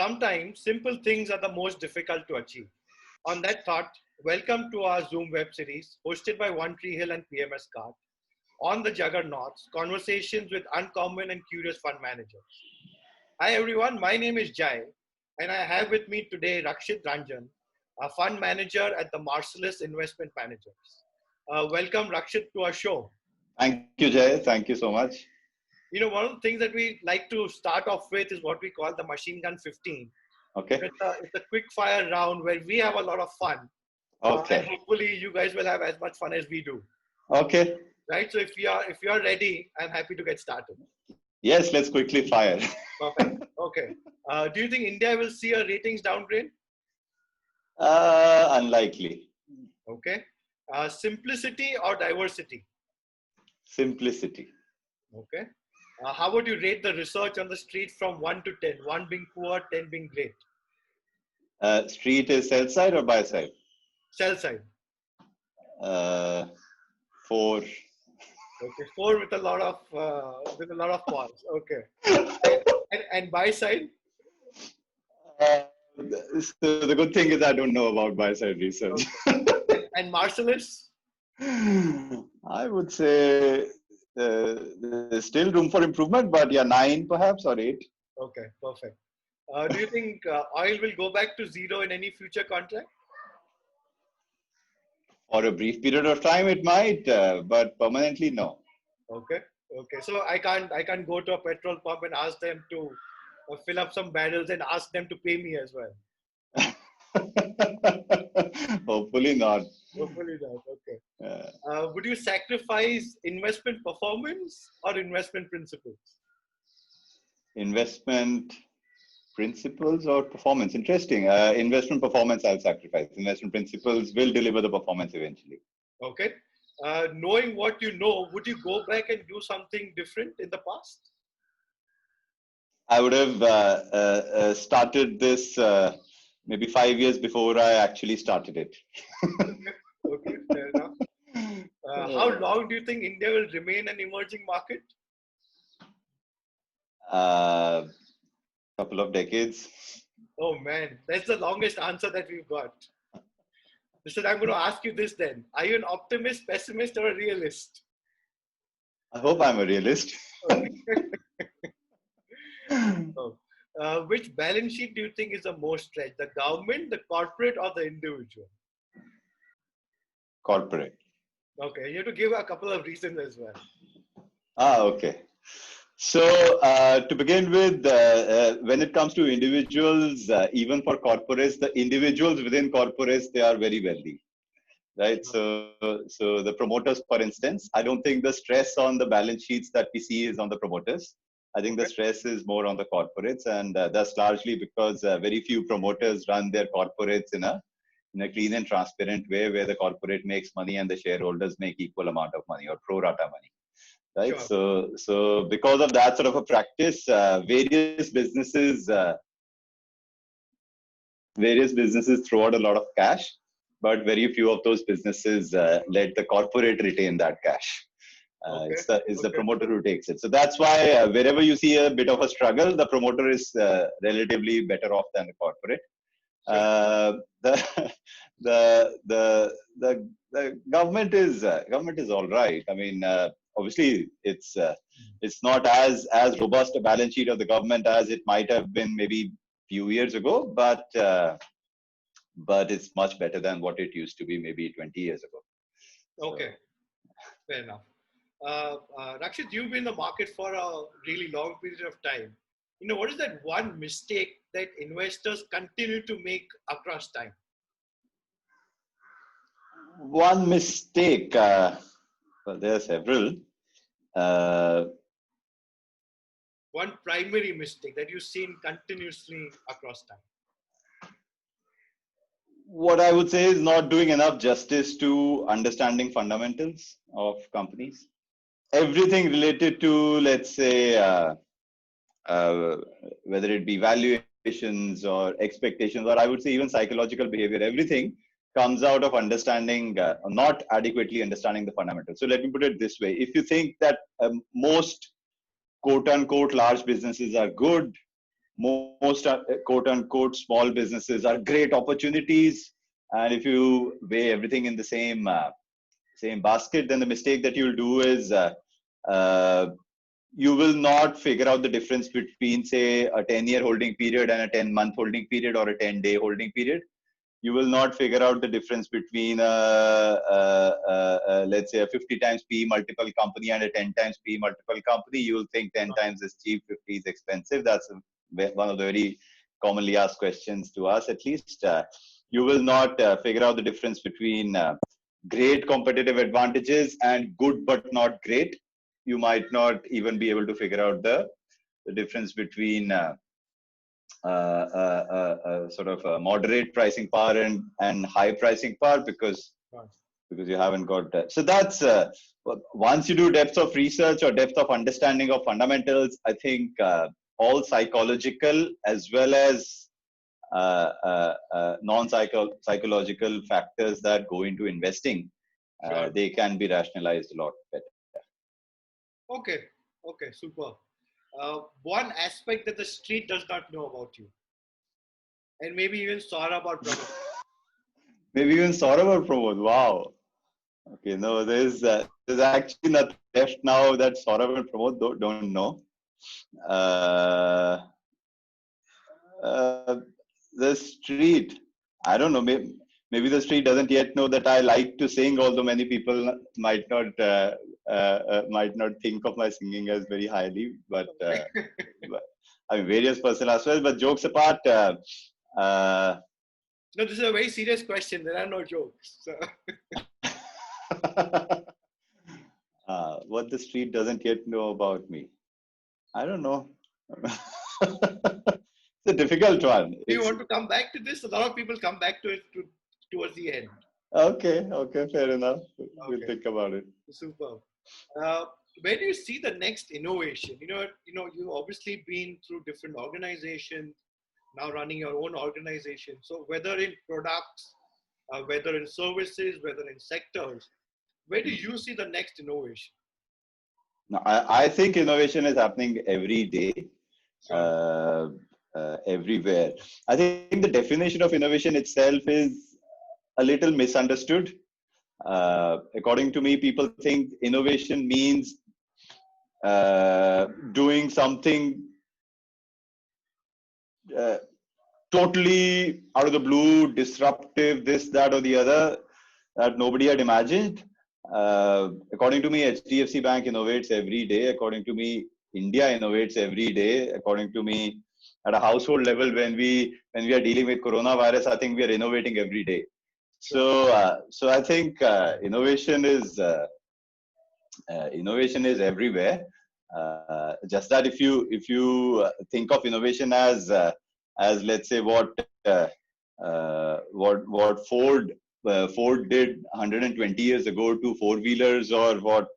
Sometimes simple things are the most difficult to achieve. On that thought, welcome to our Zoom web series hosted by One Tree Hill and PMS Card on the Juggernauts, conversations with uncommon and curious fund managers. Hi everyone, my name is Jai and I have with me today Rakshit Ranjan, a fund manager at the Marcellus Investment Managers. Welcome Rakshit to our show. Thank you, Jay. Thank you so much. You know, one of the things that we like to start off with is what we call the Machine Gun 15. Okay. It's a quick fire round where we have a lot of fun. Okay. And hopefully you guys will have as much fun as we do. Okay. Right. So if you are ready, I'm happy to get started. Yes, let's quickly fire. Perfect. Okay. Do you think India will see a ratings downgrade? Unlikely. Okay. Simplicity or diversity? Simplicity. Okay. How would you rate the research on the street from 1 to 10? 1 being poor, 10 being great. Street is sell side or buy side? Sell side. 4. Okay, 4 with a lot of pause. Okay. And buy side? So the good thing is I don't know about buy side research. Okay. And Marcellus? I would say there's still room for improvement, but yeah, 9 perhaps or 8. Okay, perfect. Do you think oil will go back to zero in any future contract? For a brief period of time, it might, but permanently, no. Okay. So I can't go to a petrol pump and ask them to fill up some barrels and ask them to pay me as well. Hopefully not. Hopefully not. Okay. Would you sacrifice investment performance or investment principles? Investment principles or performance? Interesting. Investment performance I'll sacrifice. Investment principles will deliver the performance eventually. Okay. Knowing what you know, would you go back and do something different in the past? I would have started this maybe 5 years before I actually started it. Okay, fair enough. How long do you think India will remain an emerging market? Couple of decades. Oh man, that's the longest answer that we've got. Listen, I'm going to ask you this then. Are you an optimist, pessimist, or a realist? I hope I'm a realist. Which balance sheet do you think is the most stretched? The government, the corporate, or the individual? Corporate. Okay, you have to give a couple of reasons as well. Okay. So to begin with, when it comes to individuals, even for corporates, the individuals within corporates, they are very wealthy, right? So the promoters, for instance, I don't think the stress on the balance sheets that we see is on the promoters. I think the stress is more on the corporates, and that's largely because very few promoters run their corporates in a clean and transparent way where the corporate makes money and the shareholders make equal amount of money or pro rata money. Right. Sure. So because of that sort of a practice, various businesses throw out a lot of cash, but very few of those businesses let the corporate retain that cash. It's the promoter who takes it. So that's why wherever you see a bit of a struggle, the promoter is relatively better off than the corporate. Sure. The government is all right. I mean, obviously, it's not as robust a balance sheet of the government as it might have been maybe few years ago, but it's much better than what it used to be maybe 20 years ago. Okay, fair enough. Rakshit, you've been in the market for a really long period of time. You know, what is that one mistake that investors continue to make across time? One mistake. Well, there are several. One primary mistake that you've seen continuously across time. What I would say is not doing enough justice to understanding fundamentals of companies. Everything related to, let's say, whether it be valuations or expectations, or I would say even psychological behavior, everything comes out of understanding, not adequately understanding the fundamentals. So let me put it this way. If you think that most quote unquote large businesses are good, most quote unquote small businesses are great opportunities. And if you weigh everything in the same basket, then the mistake that you'll do is uh, you will not figure out the difference between, say, a 10-year holding period and a 10-month holding period or a 10-day holding period. You will not figure out the difference between let's say a 50 times P multiple company and a 10 times P multiple company. You will think 10 times is cheap, 50 is expensive. That's one of the very commonly asked questions to us, at least. You will not figure out the difference between great competitive advantages and good but not great. You might not even be able to figure out the difference between sort of moderate pricing power and high pricing power because you haven't got that. So that's once you do depth of research or depth of understanding of fundamentals, I think all psychological as well as non-psychological factors that go into investing, they can be rationalized a lot better. Okay, super. One aspect that the street does not know about you, and maybe even Saurabh or Pramod. Maybe even Saurabh or Pramod. Wow. Okay, no, there's actually nothing left now that Saurabh and Pramod don't know. The street, I don't know. Maybe the street doesn't yet know that I like to sing, although many people might not think of my singing as very highly. But, I mean, various personal aspects. But jokes apart. No, this is a very serious question. There are no jokes. So. What the street doesn't yet know about me, I don't know. It's a difficult one. Do you want to come back to this? A lot of people come back to it towards the end. Okay, fair enough. We'll think about it. Super. Where do you see the next innovation? You've obviously been through different organizations, now running your own organization. So whether in products, whether in services, whether in sectors, where do you see the next innovation? No, I think innovation is happening every day, everywhere. I think the definition of innovation itself is a little misunderstood. According to me, people think innovation means doing something totally out of the blue, disruptive, this, that, or the other, that nobody had imagined. According to me, HDFC Bank innovates every day. According to me, India innovates every day. According to me, at a household level, when we are dealing with coronavirus, I think we are innovating every day. So I think innovation is everywhere. Just that if you think of innovation as let's say what Ford did 120 years ago to four-wheelers, or what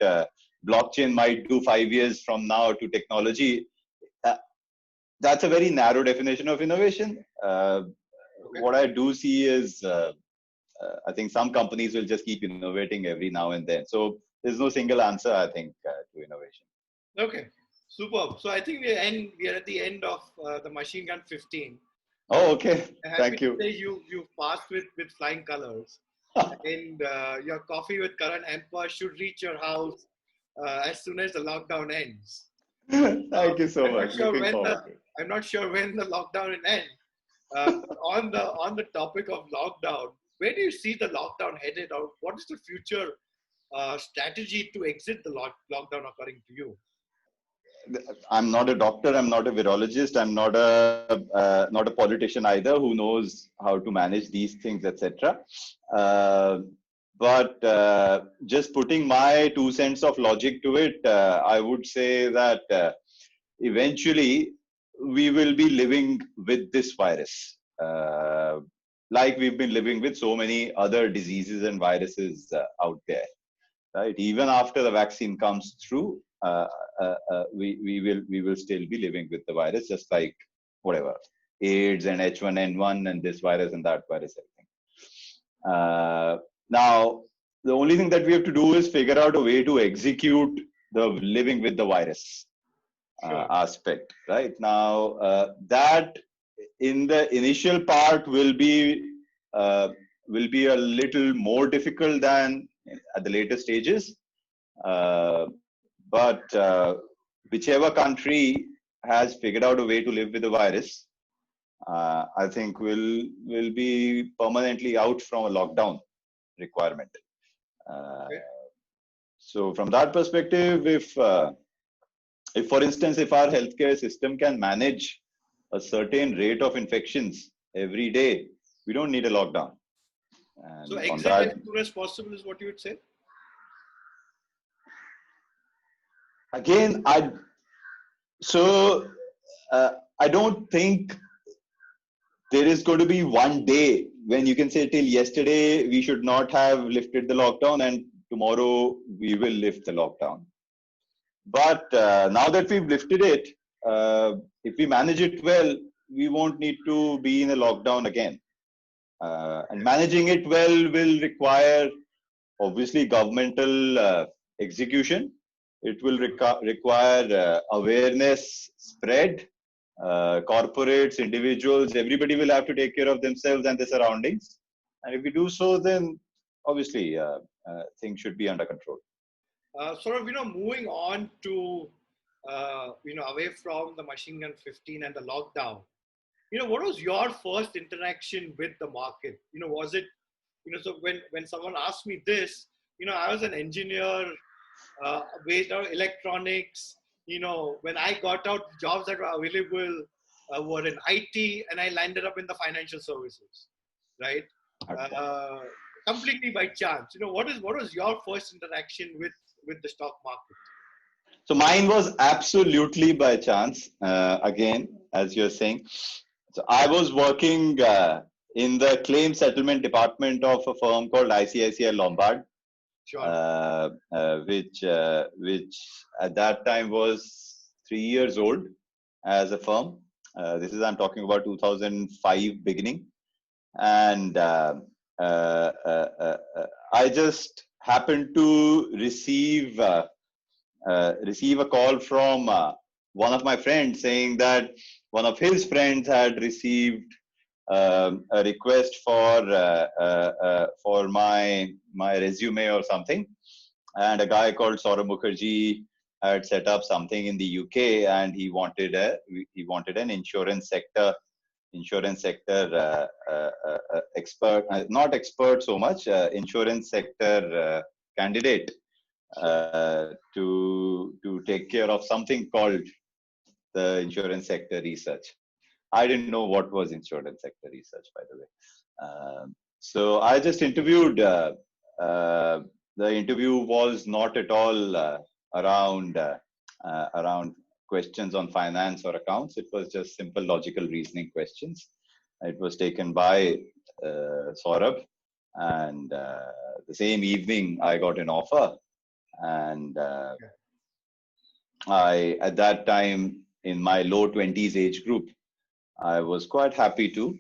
blockchain might do 5 years from now to technology, that's a very narrow definition of innovation. What I do see is I think some companies will just keep innovating every now and then. So there's no single answer, I think, to innovation. Okay, superb. So I think we are at the end of the Machine Gun 15. Oh, okay. Thank you. You passed with flying colors, and your coffee with Karan Ampa should reach your house as soon as the lockdown ends. Thank you so much. I'm not sure when the lockdown will end. On the topic of lockdown, where do you see the lockdown headed, or what is the future strategy to exit the lockdown according to you? I'm not a doctor. I'm not a virologist. I'm not a politician either, who knows how to manage these things, etc. But just putting my 2 cents of logic to it, I would say that eventually we will be living with this virus, like we've been living with so many other diseases and viruses out there, right? Even after the vaccine comes through, we will still be living with the virus, just like whatever AIDS and H1N1 and this virus and that virus, everything. Now, the only thing that we have to do is figure out a way to execute the living with the virus. Sure. aspect. Right now, that in the initial part uh, will be a little more difficult than at the later stages. But whichever country has figured out a way to live with the virus, I think will be permanently out from a lockdown requirement. Uh, Okay. so from that perspective, if for instance, if our healthcare system can manage a certain rate of infections every day, we don't need a lockdown. So And on exit as that, soon as possible is what you would say? again, so uh, I don't think there is going to be one day when you can say till yesterday we should not have lifted the lockdown and tomorrow we will lift the lockdown. But now that we've lifted it, if we manage it well, we won't need to be in a lockdown again. And managing it well will require obviously governmental execution. It will require awareness spread. Corporates, individuals, everybody will have to take care of themselves and their surroundings. And if we do so, then obviously things should be under control. Sort of, moving on to, away from the Machine Gun 15 and the lockdown, what was your first interaction with the market? Was it, so when someone asked me this, I was an engineer based on electronics. When I got out, jobs that were available were in IT, and I landed up in the financial services, right? Uh, Completely by chance. What was your first interaction with the stock market? So mine was absolutely by chance. Again, as you're saying, so I was working in the claim settlement department of a firm called ICICI Lombard, Sure. which at that time was 3 years old as a firm. This is I'm talking about 2005 beginning, and I just happened to receive a call from one of my friends saying that one of his friends had received a request for my resume or something, and a guy called Saurabh Mukherjee had set up something in the UK, and he wanted an insurance sector expert, not expert so much, insurance sector candidate to take care of something called the insurance sector research. I didn't know what was insurance sector research, by the way. So I just interviewed. The interview was not at all around questions on finance or accounts. It was just simple logical reasoning questions. It was taken by Saurabh, and the same evening I got an offer, and I at that time in my low 20s age group, I was quite happy to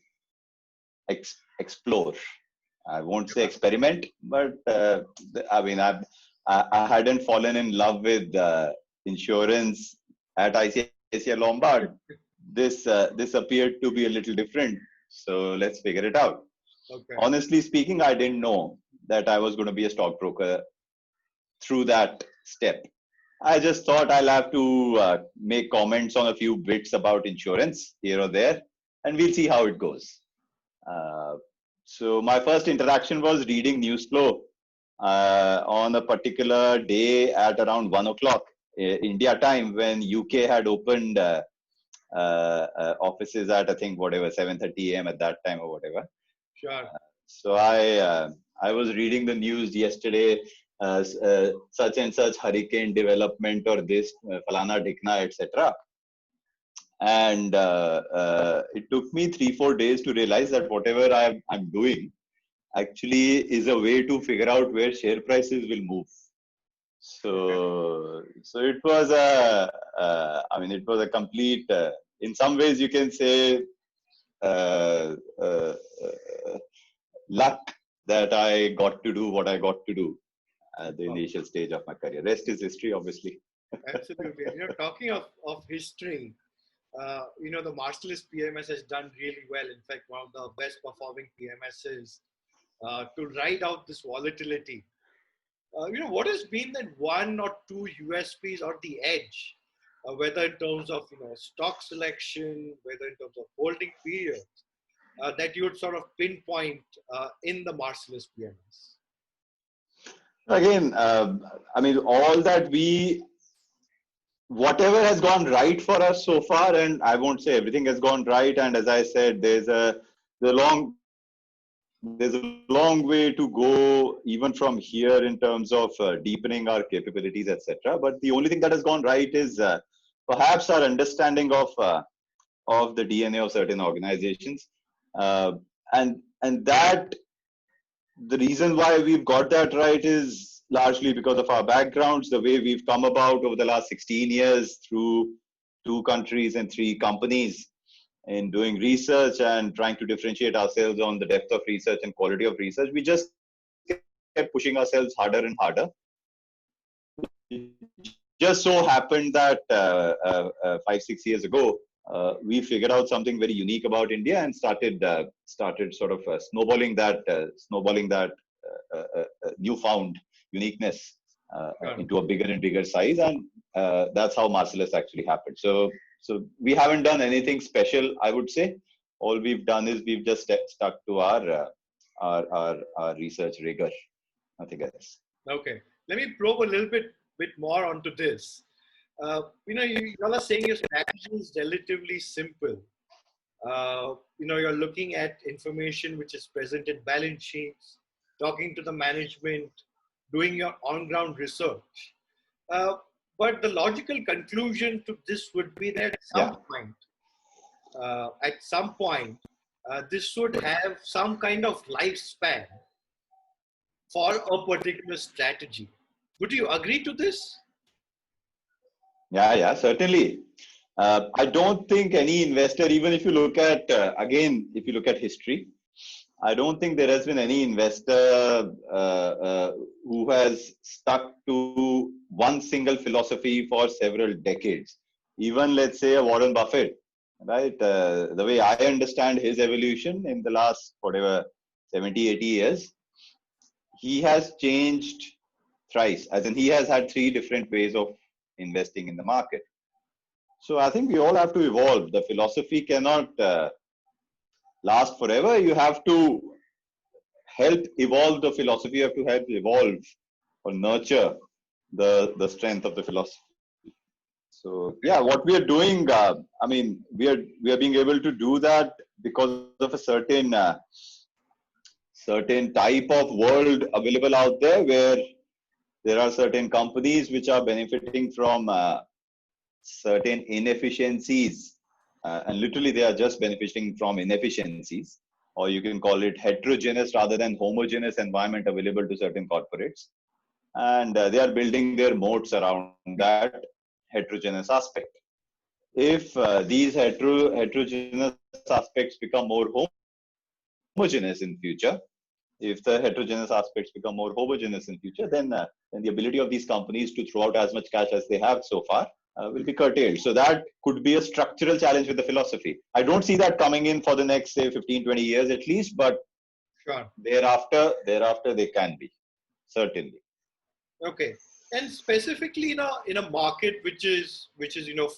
explore. I won't say experiment, but I mean, I hadn't fallen in love with insurance at ICICI Lombard. This appeared to be a little different, so let's figure it out. Okay. Honestly speaking, I didn't know that I was going to be a stockbroker through that step. I just thought I'll have to make comments on a few bits about insurance here or there, and we'll see how it goes. So my first interaction was reading Newsflow on a particular day at around 1 o'clock India time, when UK had opened offices at, I think, whatever 7:30 a.m. at that time or whatever. Sure. So I was reading the news yesterday, such and such hurricane development or this falana dhikna, etc. And it took me 3-4 days to realize that whatever I'm doing actually is a way to figure out where share prices will move. So it was it was a complete, in some ways you can say, luck that I got to do what I got to do at the initial stage of my career. Rest is history, obviously. Absolutely. And, talking of history, the Marcellus PMS has done really well. In fact, one of the best performing PMSs to ride out this volatility. What has been that one or two USPs or the edge, whether in terms of, stock selection, whether in terms of holding period, that you would sort of pinpoint in the Marcellus PMS? Again, I mean, all that whatever has gone right for us so far, and I won't say everything has gone right. And as I said, there's a long way to go even from here in terms of deepening our capabilities, etc. But the only thing that has gone right is perhaps our understanding of the DNA of certain organizations, and that the reason why we've got that right is largely because of our backgrounds, the way we've come about over the last 16 years through 2 countries and 3 companies in doing research and trying to differentiate ourselves on the depth of research and quality of research. We just kept pushing ourselves harder and harder. It just so happened that 5-6 years ago, we figured out something very unique about India and started sort of snowballing that newfound uniqueness into a bigger and bigger size, and that's how Marcellus actually happened. So we haven't done anything special, I would say. All we've done is we've just stuck to our research rigor, nothing else. Okay, let me probe a little bit more onto this. You all are saying your strategy is relatively simple. You're looking at information which is present in balance sheets, talking to the management, doing your on-ground research. But the logical conclusion to this would be that at some point, this should have some kind of lifespan for a particular strategy. Would you agree to this? Yeah, certainly. I don't think any investor, even if you look at, if you look at history, I don't think there has been any investor who has stuck to one single philosophy for several decades. Even, let's say, a Warren Buffett, right? The way I understand his evolution in the last, 70, 80 years, he has changed thrice, as in he has had 3 different ways of investing in the market. So I think we all have to evolve. The philosophy cannot last forever. You have to help evolve the philosophy. You have to help evolve or nurture the strength of the philosophy. So yeah, what we are doing, we are being able to do that because of a certain type of world available out there, where there are certain companies which are benefiting from certain inefficiencies, and literally they are just benefiting from inefficiencies, or you can call it heterogeneous rather than homogeneous environment available to certain corporates, and they are building their moats around that heterogeneous aspect. If these heterogeneous aspects become more homogeneous in future, if the heterogeneous aspects become more homogeneous in future, then the ability of these companies to throw out as much cash as they have so far will be curtailed. So that could be a structural challenge with the philosophy. I don't see that coming in for the next, say, 15, 20 years at least, but sure, thereafter they can be, certainly. Okay. And specifically in a market which is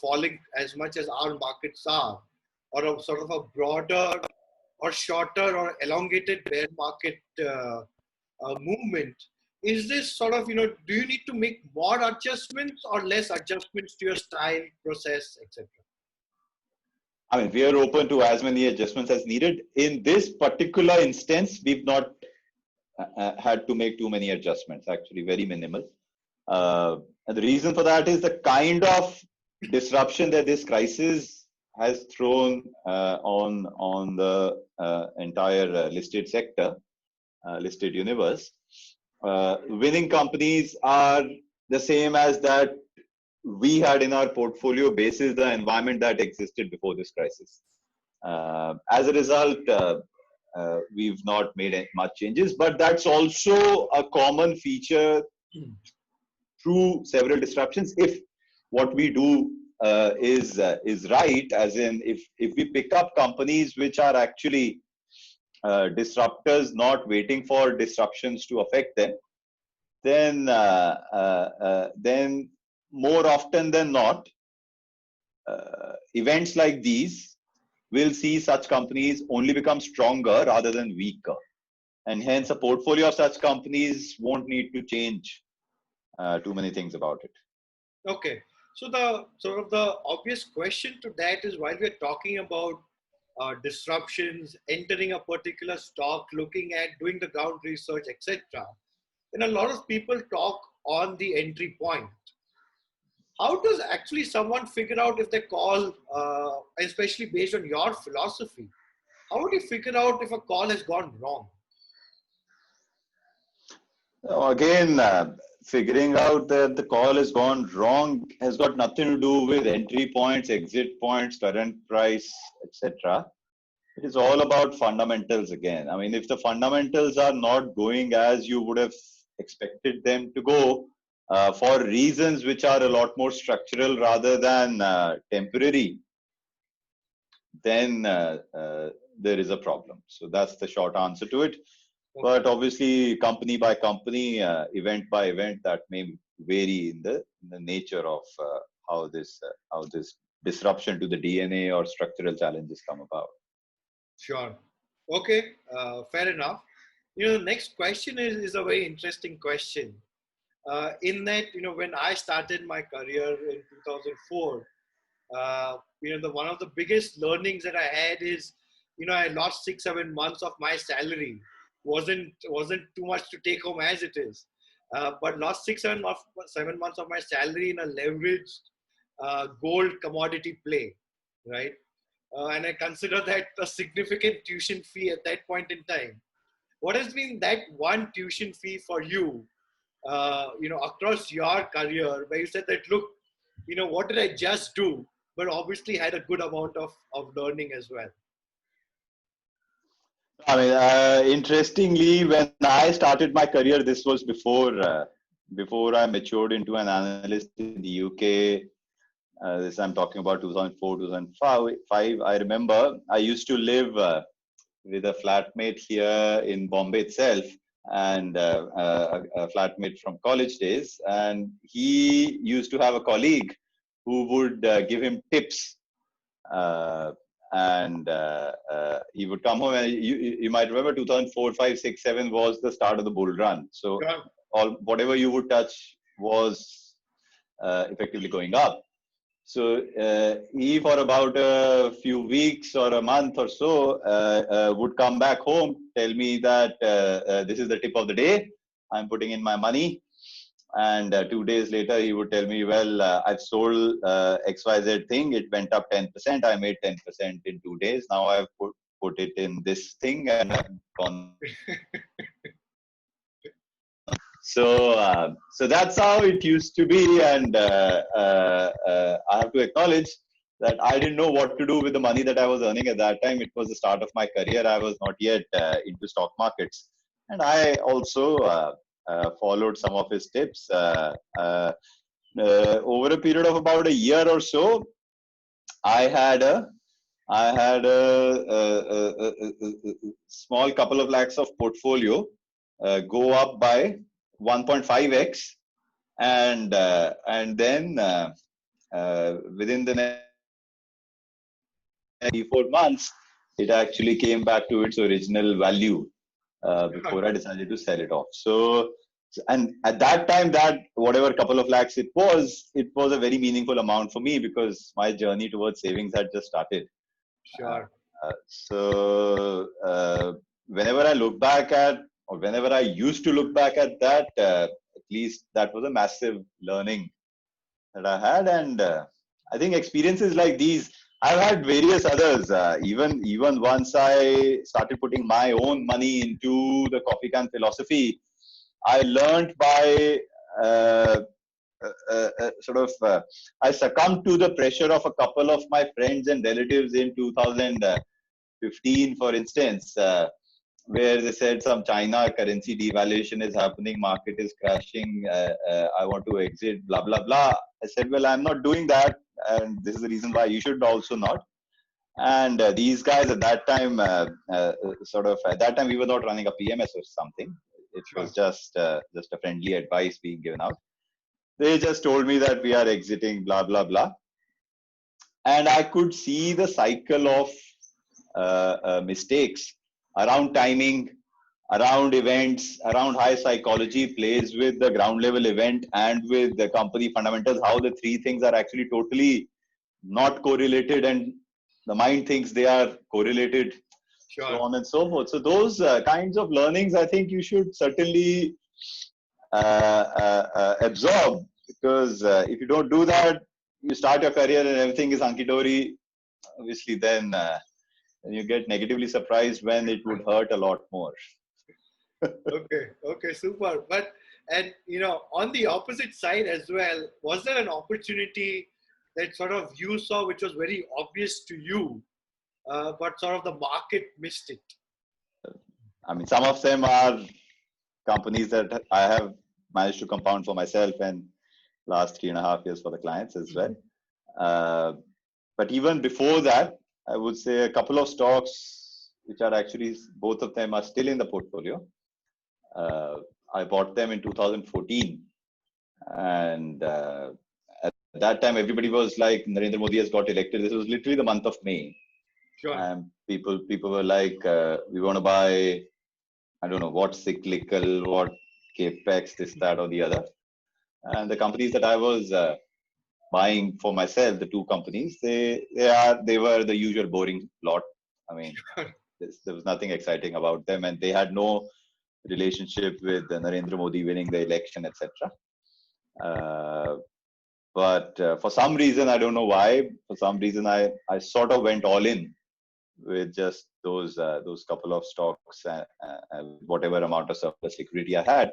falling as much as our markets are, or a sort of a broader or shorter or elongated bear market movement, is this sort of, do you need to make more adjustments or less adjustments to your style, process, etc.? I mean, we are open to as many adjustments as needed. In this particular instance, we've not had to make too many adjustments, actually very minimal. And the reason for that is the kind of disruption that this crisis has thrown on the entire listed sector, listed universe. Winning companies are the same as that we had in our portfolio basis the environment that existed before this crisis. As a result, we've not made much changes, but that's also a common feature through several disruptions. what we do is right. As in, if we pick up companies which are actually disruptors, not waiting for disruptions to affect them, then more often than not, events like these will see such companies only become stronger rather than weaker. And hence, a portfolio of such companies won't need to change too many things about it. Okay. So the sort of the obvious question to that is, while we're talking about disruptions, entering a particular stock, looking at doing the ground research, etc., then a lot of people talk on the entry point. How does actually someone figure out if they call, especially based on your philosophy, how would you figure out if a call has gone wrong? Again, figuring out that the call has gone wrong has got nothing to do with entry points, exit points, current price, etc. It is all about fundamentals again. I mean, if the fundamentals are not going as you would have expected them to go, for reasons which are a lot more structural rather than temporary, then there is a problem. So that's the short answer to it. Okay. But obviously, company by company, event by event, that may vary in the nature of how this disruption to the DNA or structural challenges come about. Sure. Okay. Fair enough. The next question is a very interesting question. In that, when I started my career in 2004, one of the biggest learnings that I had is, I lost 6-7 months of my salary. Wasn't too much to take home as it is, but lost 7 months of my salary in a leveraged gold commodity play, right? And I consider that a significant tuition fee at that point in time. What has been that one tuition fee for you, across your career, where you said that, look, what did I just do? But obviously had a good amount of learning as well. I mean, interestingly, when I started my career, this was before I matured into an analyst in the UK. This I'm talking about 2004, 2005. I remember I used to live with a flatmate here in Bombay itself, and a flatmate from college days. And he used to have a colleague who would give him tips. And he would come home, and you might remember 2004, 5, 6, 7 was the start of the bull run. So whatever you would touch was effectively going up. So he, for about a few weeks or a month or so, would come back home, tell me that this is the tip of the day, I'm putting in my money. And 2 days later, he would tell me, well, I've sold XYZ thing. It went up 10%. I made 10% in 2 days. Now I've put it in this thing and I've gone. So that's how it used to be. And I have to acknowledge that I didn't know what to do with the money that I was earning at that time. It was the start of my career. I was not yet into stock markets. And I also followed some of his tips. Over a period of about a year or so, I had a small couple of lakhs of portfolio go up by 1.5x, and then within the next 3-4 months, it actually came back to its original value before I decided to sell it off. So, and at that time, that whatever couple of lakhs it was a very meaningful amount for me, because my journey towards savings had just started. Sure. So whenever I look back at, or whenever I used to look back at that, at least that was a massive learning that I had. And I think experiences like these, I've had various others. Even once I started putting my own money into the coffee can philosophy, I learned by I succumbed to the pressure of a couple of my friends and relatives in 2015, for instance, where they said some China currency devaluation is happening, market is crashing, I want to exit, blah, blah, blah. I said, well, I'm not doing that. And this is the reason why you should also not. And these guys at that time, at that time, we were not running a PMS or something. It was just a friendly advice being given out. They just told me that we are exiting, blah, blah, blah. And I could see the cycle of mistakes around timing, around events, around high psychology plays with the ground level event and with the company fundamentals, how the three things are actually totally not correlated and the mind thinks they are correlated, so on and so forth. So those kinds of learnings, I think you should certainly absorb, because if you don't do that, you start your career and everything is hunky-dory, obviously then you get negatively surprised when it would hurt a lot more. Okay, super. But, and on the opposite side as well, was there an opportunity that sort of you saw which was very obvious to you, but sort of the market missed it? I mean, some of them are companies that I have managed to compound for myself and last 3.5 years for the clients as well. But even before that, I would say a couple of stocks, which are actually, both of them are still in the portfolio. I bought them in 2014. And at that time, everybody was like, Narendra Modi has got elected. This was literally the month of May. Sure. And people were like, we want to buy, I don't know, what cyclical, what capex, this, that, or the other. And the companies that I was buying for myself, the two companies, they were the usual boring lot. I mean, there was nothing exciting about them, and they had no relationship with Narendra Modi winning the election, etc. But for some reason, I don't know why, for some reason, I sort of went all in with just those couple of stocks, whatever amount of surplus liquidity I had.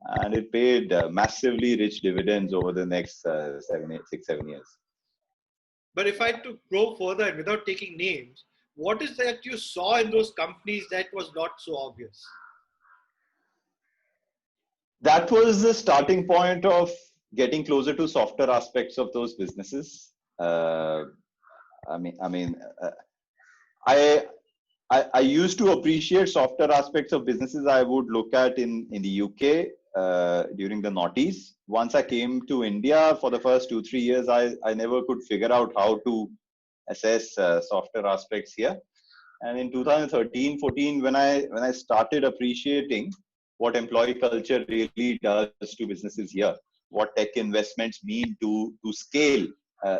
And it paid massively rich dividends over the next 6-7 years. But if I had to go further and without taking names, what is that you saw in those companies that was not so obvious? That was the starting point of getting closer to softer aspects of those businesses. I used to appreciate softer aspects of businesses I would look at in the UK during the noughties. Once I came to India for the first 2-3 years, I never could figure out how to assess softer aspects here. And in 2013-14, when I started appreciating what employee culture really does to businesses here, what tech investments mean to scale.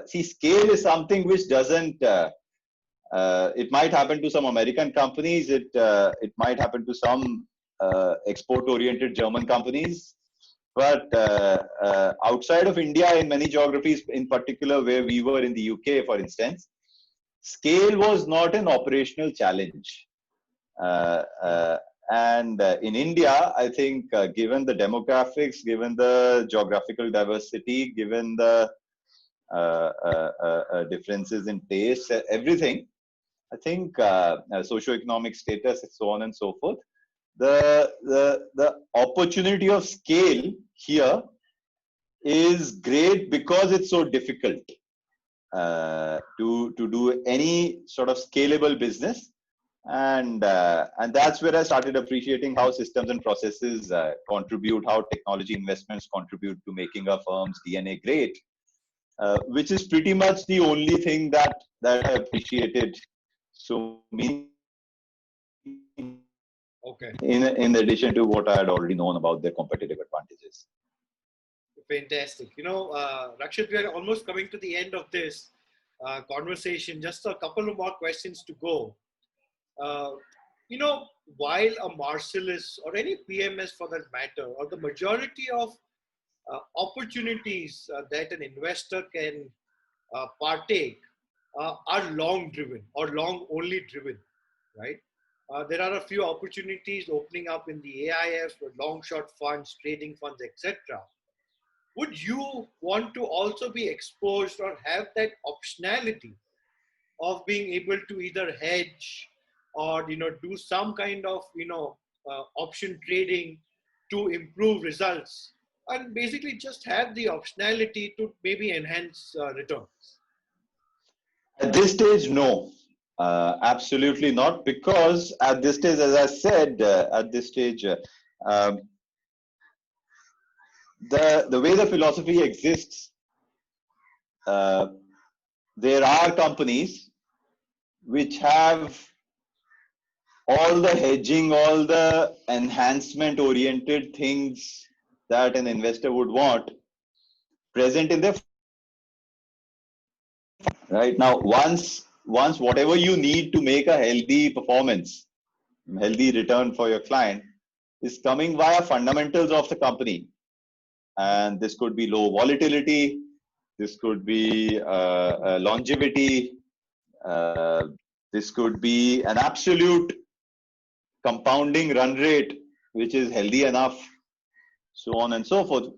See, scale is something which doesn't. It might happen to some American companies. It might happen to some export-oriented German companies. But outside of India, in many geographies, in particular where we were in the UK, for instance, scale was not an operational challenge. And in India, I think given the demographics, given the geographical diversity, given the differences in taste, everything, I think socioeconomic status, and so on and so forth, the opportunity of scale here is great because it's so difficult to do any sort of scalable business. And that's where I started appreciating how systems and processes contribute, how technology investments contribute to making a firm's DNA great, which is pretty much the only thing that I appreciated. So okay, in addition to what I had already known about their competitive advantages. Fantastic. Rakshit, we are almost coming to the end of this conversation. Just a couple of more questions to go. While a Marcellus or any PMS for that matter, or the majority of opportunities that an investor can partake are long driven or long only driven, right? There are a few opportunities opening up in the AIF with long short funds, trading funds, etc. Would you want to also be exposed or have that optionality of being able to either hedge or do some kind of option trading to improve results and basically just have the optionality to maybe enhance returns? At this stage, no. Absolutely not, because at this stage, as I said, at this stage, um, the way the philosophy exists, uh, there are companies which have all the hedging, all the enhancement oriented things that an investor would want present in their right now. Once whatever you need to make a healthy performance, healthy return for your client is coming via fundamentals of the company, and this could be low volatility, this could be longevity, uh, this could be an absolute compounding run rate which is healthy enough, so on and so forth.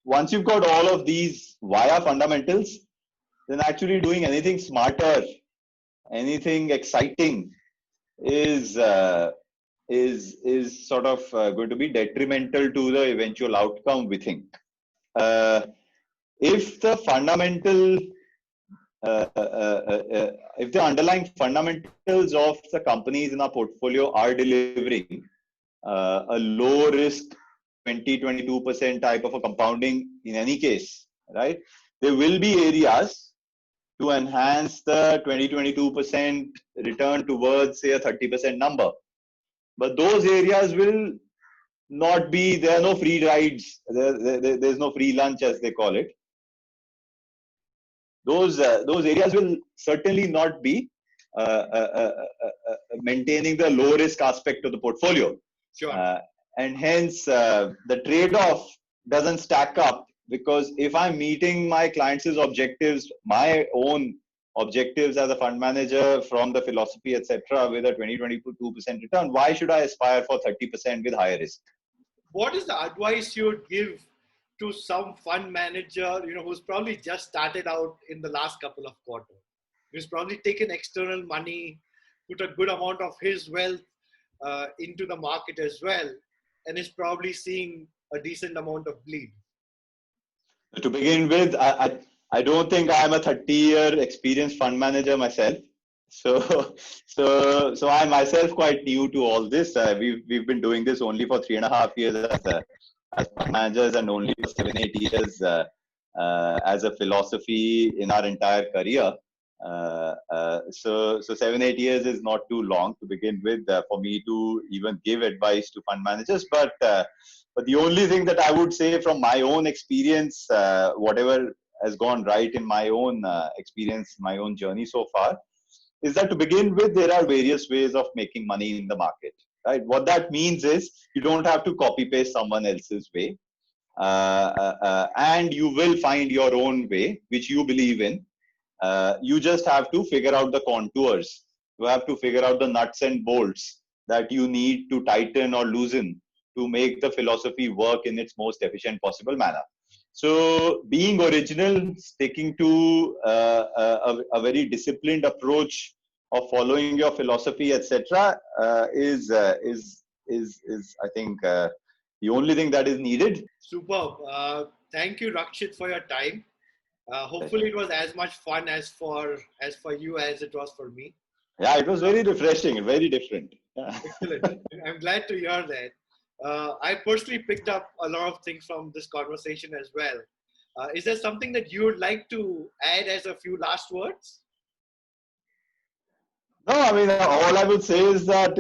Once you've got all of these via fundamentals, then actually doing anything smarter, anything exciting is sort of going to be detrimental to the eventual outcome, we think. Uh, if the fundamental if the underlying fundamentals of the companies in our portfolio are delivering a low risk 20-22% type of a compounding in any case, right? There will be areas to enhance the 20-22% return towards, say, a 30% number. But those areas will not be, there are no free rides, there's no free lunch, as they call it. Those areas will certainly not be maintaining the low risk aspect of the portfolio. Sure. And hence, the trade-off doesn't stack up, because if I'm meeting my clients' objectives, my own objectives as a fund manager from the philosophy, etc., with a 20-22% return, why should I aspire for 30% with higher risk? What is the advice you would give to some fund manager, who's probably just started out in the last couple of quarters, who's probably taken external money, put a good amount of his wealth into the market as well, and is probably seeing a decent amount of bleed? To begin with, I don't think I'm a 30-year experienced fund manager myself. So I'm myself quite new to all this. We've been doing this only for 3.5 years as fund managers, and only for 7-8 years as a philosophy in our entire career. So 7-8 years is not too long to begin with for me to even give advice to fund managers. But the only thing that I would say from my own experience, whatever has gone right in my own experience, my own journey so far, is that to begin with, there are various ways of making money in the market, right? What that means is you don't have to copy paste someone else's way, and you will find your own way, which you believe in. You just have to figure out the contours. You have to figure out the nuts and bolts that you need to tighten or loosen to make the philosophy work in its most efficient possible manner. So being original, sticking to a very disciplined approach of following your philosophy, etc., is I think the only thing that is needed. Superb. Thank you, Rakshit, for your time. Hopefully, it was as much fun as for you as it was for me. Yeah, it was very refreshing, very different. Excellent. I'm glad to hear that. I personally picked up a lot of things from this conversation as well. Is there something that you would like to add as a few last words? No, I mean, all I would say is that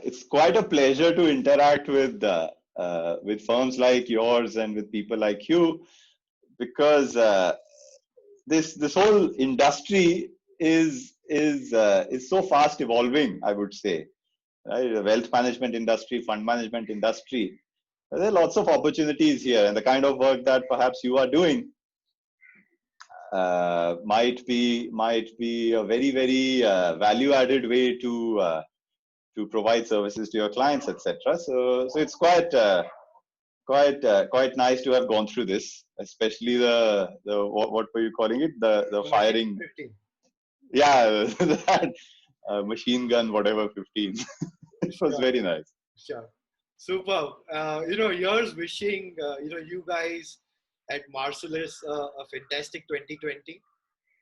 it's quite a pleasure to interact with firms like yours and with people like you, because this whole industry is so fast evolving, I would say. Right? The wealth management industry, fund management industry. There are lots of opportunities here, and the kind of work that perhaps you are doing might be a very value-added way to provide services to your clients, etc. So it's quite nice to have gone through this, especially the what were you calling it, the firing? 15. Yeah, that machine gun, whatever, 15. It was very nice. Sure. Superb. Here's wishing, you guys at Marcellus a fantastic 2020.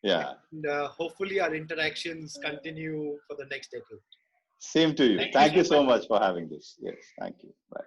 Yeah. And hopefully our interactions continue for the next decade. Same to you. Thank you so much for having this. Yes. Thank you. Bye.